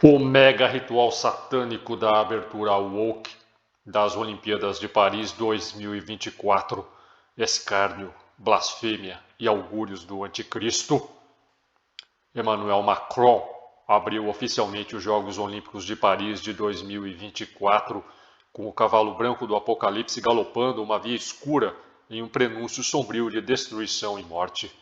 O mega ritual satânico da abertura woke das Olimpíadas de Paris 2024, escárnio, blasfêmia e augúrios do anticristo. Emmanuel Macron abriu oficialmente os Jogos Olímpicos de Paris de 2024 com o cavalo branco do apocalipse galopando uma via escura em um prenúncio sombrio de destruição e morte.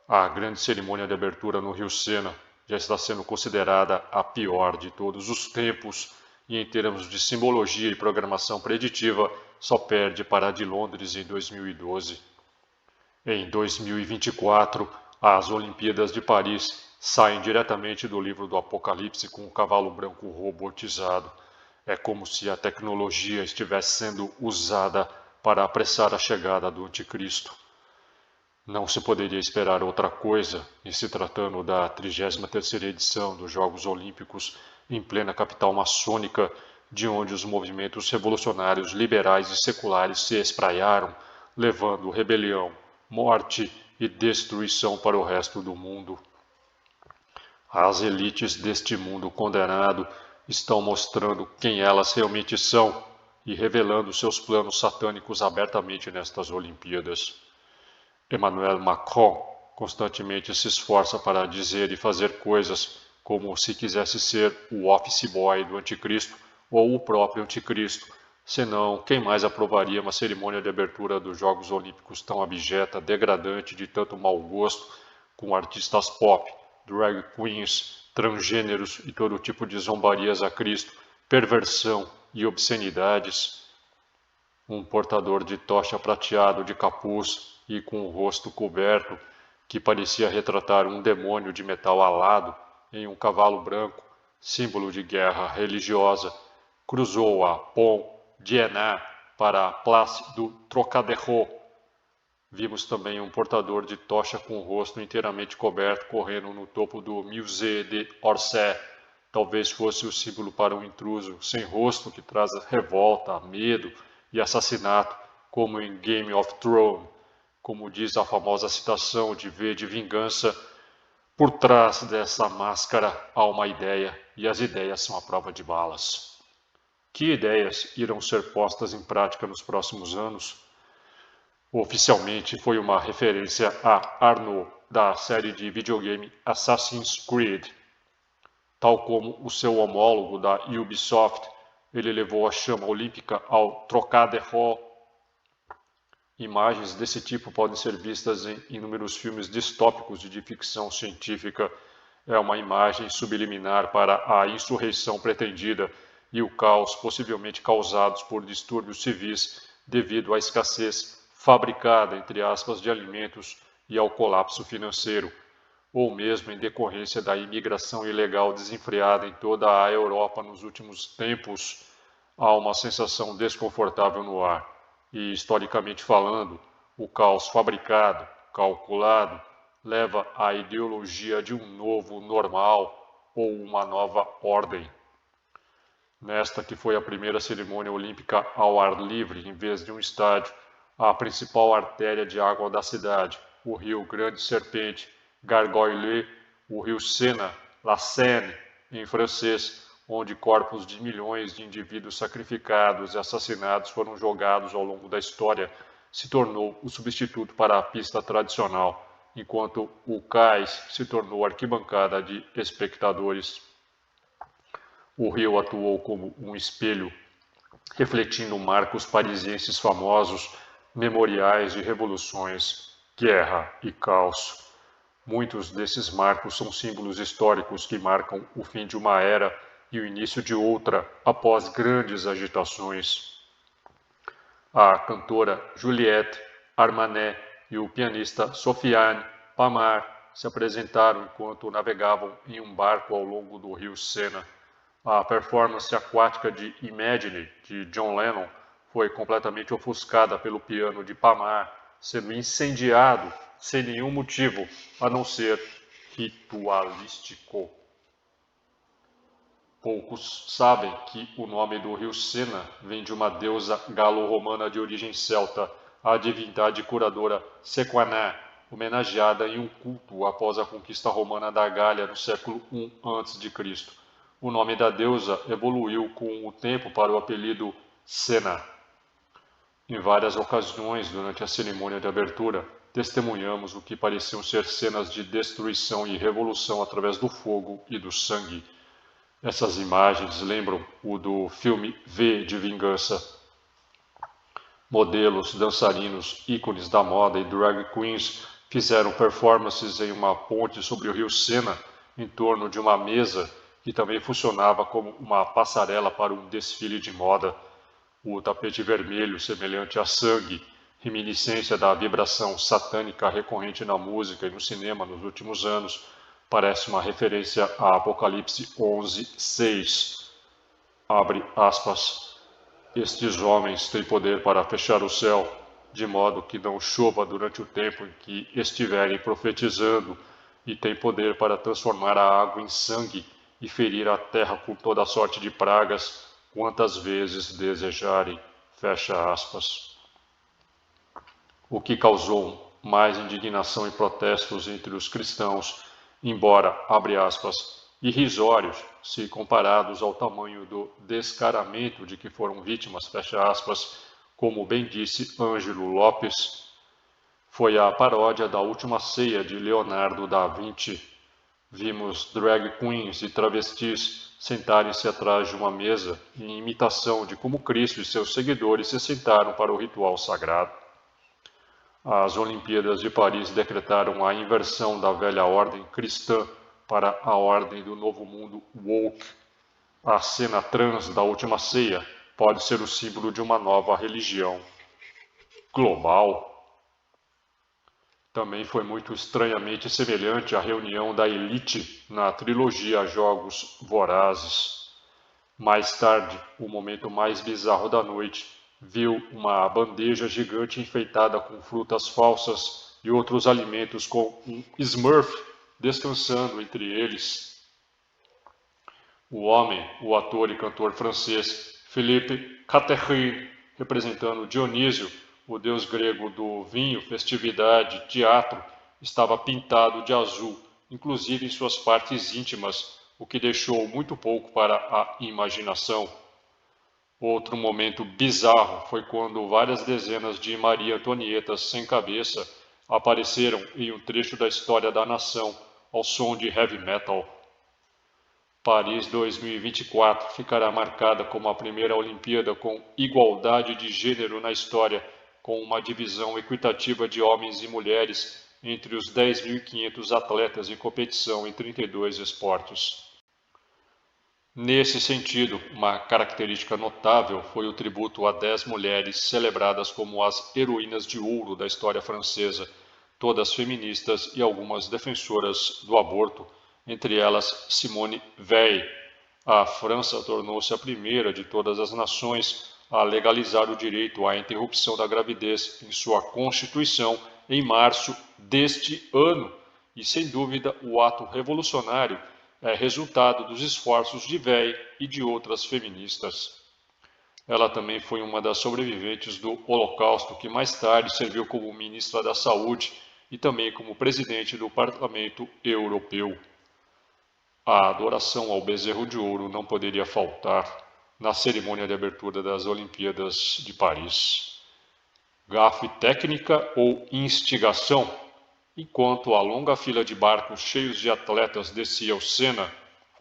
A grande cerimônia de abertura no Rio Sena já está sendo considerada a pior de todos os tempos e, em termos de simbologia e programação preditiva, só perde para a de Londres em 2012. Em 2024, as Olimpíadas de Paris saem diretamente do livro do Apocalipse com o cavalo branco robotizado. É como se a tecnologia estivesse sendo usada para apressar a chegada do anticristo. Não se poderia esperar outra coisa em se tratando da 33ª edição dos Jogos Olímpicos em plena capital maçônica, de onde os movimentos revolucionários liberais e seculares se espraiaram, levando rebelião, morte e destruição para o resto do mundo. As elites deste mundo condenado estão mostrando quem elas realmente são e revelando seus planos satânicos abertamente nestas Olimpíadas. Emmanuel Macron constantemente se esforça para dizer e fazer coisas como se quisesse ser o office boy do anticristo ou o próprio anticristo, senão quem mais aprovaria uma cerimônia de abertura dos Jogos Olímpicos tão abjeta, degradante, de tanto mau gosto, com artistas pop, drag queens, transgêneros e todo tipo de zombarias a Cristo, perversão e obscenidades. Um portador de tocha prateado de capuz e com o rosto coberto, que parecia retratar um demônio de metal alado em um cavalo branco, símbolo de guerra religiosa, cruzou a Pont d'Iéna para a Place du Trocadéro. Vimos também um portador de tocha com o rosto inteiramente coberto correndo no topo do Musée d'Orsay. Talvez fosse o símbolo para um intruso sem rosto que traz revolta, medo e assassinato, como em Game of Thrones. Como diz a famosa citação de V de Vingança, por trás dessa máscara há uma ideia, e as ideias são a prova de balas. Que ideias irão ser postas em prática nos próximos anos? Oficialmente foi uma referência a Arnaud, da série de videogame Assassin's Creed. Tal como o seu homólogo da Ubisoft, ele levou a chama olímpica ao Trocadéro. Imagens desse tipo podem ser vistas em inúmeros filmes distópicos de ficção científica. É uma imagem subliminar para a insurreição pretendida e o caos possivelmente causados por distúrbios civis devido à escassez fabricada, entre aspas, de alimentos e ao colapso financeiro, ou mesmo em decorrência da imigração ilegal desenfreada em toda a Europa nos últimos tempos. Há uma sensação desconfortável no ar. E, historicamente falando, o caos fabricado, calculado, leva à ideologia de um novo normal ou uma nova ordem. Nesta que foi a primeira cerimônia olímpica ao ar livre, em vez de um estádio, a principal artéria de água da cidade, o rio Grande Serpente, Gargoyle, o rio Sena, La Seine, em francês, onde corpos de milhões de indivíduos sacrificados e assassinados foram jogados ao longo da história, se tornou o substituto para a pista tradicional, enquanto o cais se tornou arquibancada de espectadores. O rio atuou como um espelho, refletindo marcos parisienses famosos, memoriais de revoluções, guerra e caos. Muitos desses marcos são símbolos históricos que marcam o fim de uma era e o início de outra após grandes agitações. A cantora Juliette Armanet e o pianista Sofiane Pamar se apresentaram enquanto navegavam em um barco ao longo do rio Sena. A performance aquática de Imagine, de John Lennon, foi completamente ofuscada pelo piano de Pamar, sendo incendiado sem nenhum motivo, a não ser ritualístico. Poucos sabem que o nome do rio Sena vem de uma deusa galo-romana de origem celta, a divindade curadora Sequaná, homenageada em um culto após a conquista romana da Gália no século I a.C. O nome da deusa evoluiu com o tempo para o apelido Sena. Em várias ocasiões, durante a cerimônia de abertura, testemunhamos o que pareciam ser cenas de destruição e revolução através do fogo e do sangue. Essas imagens lembram o do filme V de Vingança. Modelos, dançarinos, ícones da moda e drag queens fizeram performances em uma ponte sobre o rio Sena, em torno de uma mesa que também funcionava como uma passarela para um desfile de moda. O tapete vermelho, semelhante a sangue, reminiscência da vibração satânica recorrente na música e no cinema nos últimos anos, parece uma referência a Apocalipse 11:6. Abre aspas. Estes homens têm poder para fechar o céu, de modo que não chova durante o tempo em que estiverem profetizando, e têm poder para transformar a água em sangue e ferir a terra com toda sorte de pragas, quantas vezes desejarem. Fecha aspas. O que causou mais indignação e protestos entre os cristãos, embora, abre aspas, irrisórios se comparados ao tamanho do descaramento de que foram vítimas, fecha aspas, como bem disse Ângelo Lopes, foi a paródia da Última Ceia de Leonardo da Vinci. Vimos drag queens e travestis sentarem-se atrás de uma mesa em imitação de como Cristo e seus seguidores se sentaram para o ritual sagrado. As Olimpíadas de Paris decretaram a inversão da velha ordem cristã para a ordem do novo mundo woke. A cena trans da Última Ceia pode ser o símbolo de uma nova religião global. Também foi muito estranhamente semelhante à reunião da elite na trilogia Jogos Vorazes. Mais tarde, o momento mais bizarro da noite, viu uma bandeja gigante enfeitada com frutas falsas e outros alimentos com um Smurf descansando entre eles. O homem, o ator e cantor francês Philippe Catherine, representando Dionísio, o deus grego do vinho, festividade, teatro, estava pintado de azul, inclusive em suas partes íntimas, o que deixou muito pouco para a imaginação. Outro momento bizarro foi quando várias dezenas de Maria Antonietas sem cabeça apareceram em um trecho da história da nação ao som de heavy metal. Paris 2024 ficará marcada como a primeira Olimpíada com igualdade de gênero na história, com uma divisão equitativa de homens e mulheres entre os 10.500 atletas em competição em 32 esportes. Nesse sentido, uma característica notável foi o tributo a 10 mulheres celebradas como as heroínas de ouro da história francesa, todas feministas e algumas defensoras do aborto, entre elas Simone Veil. A França tornou-se a primeira de todas as nações a legalizar o direito à interrupção da gravidez em sua Constituição em março deste ano, e sem dúvida o ato revolucionário é resultado dos esforços de Veil e de outras feministas. Ela também foi uma das sobreviventes do Holocausto, que mais tarde serviu como ministra da Saúde e também como presidente do Parlamento Europeu. A adoração ao bezerro de ouro não poderia faltar na cerimônia de abertura das Olimpíadas de Paris. Gafe técnica ou instigação? Enquanto a longa fila de barcos cheios de atletas descia o Sena,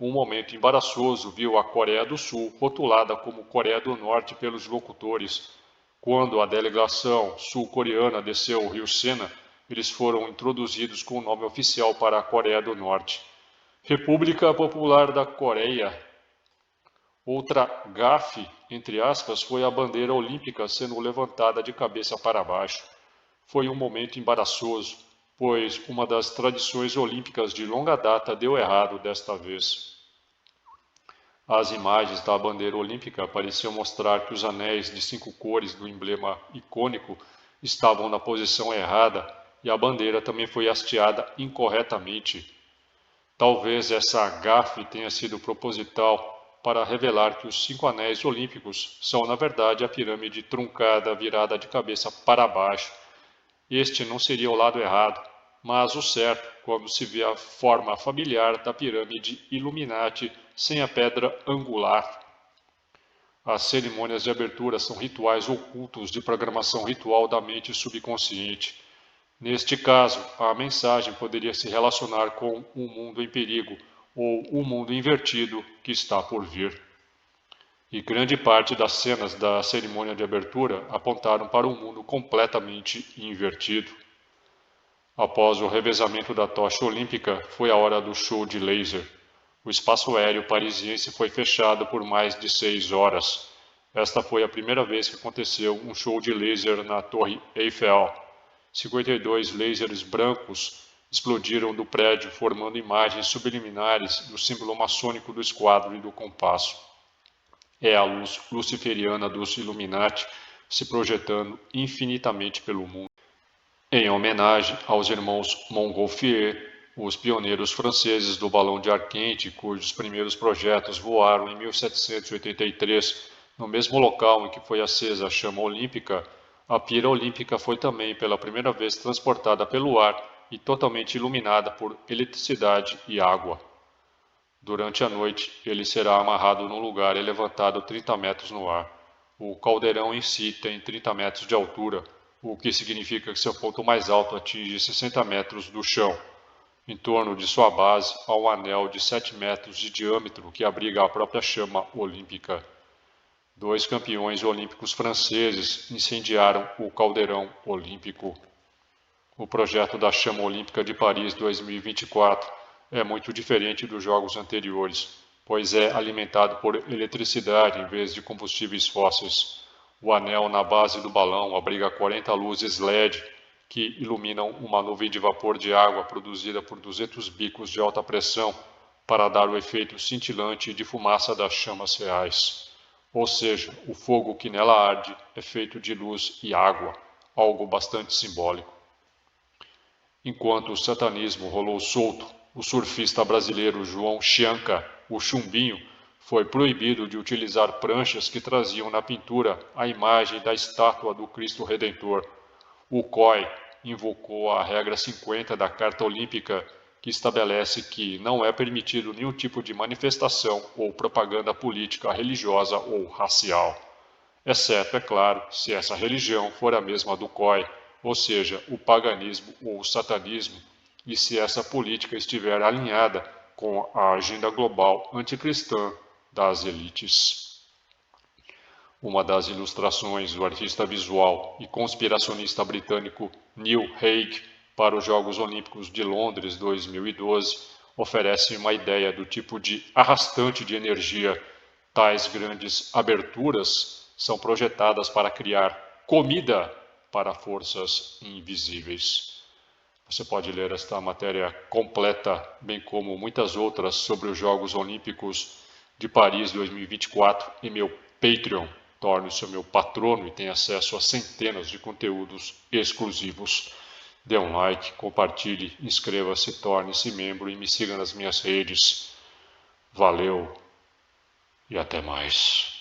um momento embaraçoso viu a Coreia do Sul rotulada como Coreia do Norte pelos locutores. Quando a delegação sul-coreana desceu o rio Sena, eles foram introduzidos com o nome oficial para a Coreia do Norte. República Popular da Coreia. Outra gafe, entre aspas, foi a bandeira olímpica sendo levantada de cabeça para baixo. Foi um momento embaraçoso, pois uma das tradições olímpicas de longa data deu errado desta vez. As imagens da bandeira olímpica pareciam mostrar que os anéis de 5 cores do emblema icônico estavam na posição errada e a bandeira também foi hasteada incorretamente. Talvez essa gafe tenha sido proposital para revelar que os 5 anéis olímpicos são na verdade a pirâmide truncada virada de cabeça para baixo. Este não seria o lado errado, mas o certo quando se vê a forma familiar da pirâmide Illuminati sem a pedra angular. As cerimônias de abertura são rituais ocultos de programação ritual da mente subconsciente. Neste caso, a mensagem poderia se relacionar com o mundo em perigo ou o mundo invertido que está por vir. E grande parte das cenas da cerimônia de abertura apontaram para um mundo completamente invertido. Após o revezamento da tocha olímpica, foi a hora do show de laser. O espaço aéreo parisiense foi fechado por mais de 6 horas. Esta foi a primeira vez que aconteceu um show de laser na Torre Eiffel. 52 lasers brancos explodiram do prédio, formando imagens subliminares do símbolo maçônico do esquadro e do compasso. É a luz luciferiana dos Illuminati se projetando infinitamente pelo mundo. Em homenagem aos irmãos Montgolfier, os pioneiros franceses do balão de ar quente, cujos primeiros projetos voaram em 1783, no mesmo local em que foi acesa a chama olímpica, a pira olímpica foi também pela primeira vez transportada pelo ar e totalmente iluminada por eletricidade e água. Durante a noite, ele será amarrado num lugar e levantado 30 metros no ar. O caldeirão em si tem 30 metros de altura, o que significa que seu ponto mais alto atinge 60 metros do chão. Em torno de sua base há um anel de 7 metros de diâmetro que abriga a própria chama olímpica. 2 campeões olímpicos franceses incendiaram o caldeirão olímpico. O projeto da Chama Olímpica de Paris 2024 é muito diferente dos jogos anteriores, pois é alimentado por eletricidade em vez de combustíveis fósseis. O anel na base do balão abriga 40 luzes LED que iluminam uma nuvem de vapor de água produzida por 200 bicos de alta pressão para dar o efeito cintilante de fumaça das chamas reais. Ou seja, o fogo que nela arde é feito de luz e água, algo bastante simbólico. Enquanto o satanismo rolou solto, o surfista brasileiro João Chianca, o Chumbinho, foi proibido de utilizar pranchas que traziam na pintura a imagem da estátua do Cristo Redentor. O COI invocou a regra 50 da Carta Olímpica, que estabelece que não é permitido nenhum tipo de manifestação ou propaganda política, religiosa ou racial. Exceto, é claro, se essa religião for a mesma do COI, ou seja, o paganismo ou o satanismo, e se essa política estiver alinhada com a agenda global anticristã das elites. Uma das ilustrações do artista visual e conspiracionista britânico Neil Haig para os Jogos Olímpicos de Londres 2012 oferece uma ideia do tipo de arrastante de energia. Tais grandes aberturas são projetadas para criar comida para forças invisíveis. Você pode ler esta matéria completa, bem como muitas outras sobre os Jogos Olímpicos de Paris 2024 em meu Patreon. Torne-se meu patrono e tenha acesso a centenas de conteúdos exclusivos. Dê um like, compartilhe, inscreva-se, torne-se membro e me siga nas minhas redes. Valeu e até mais.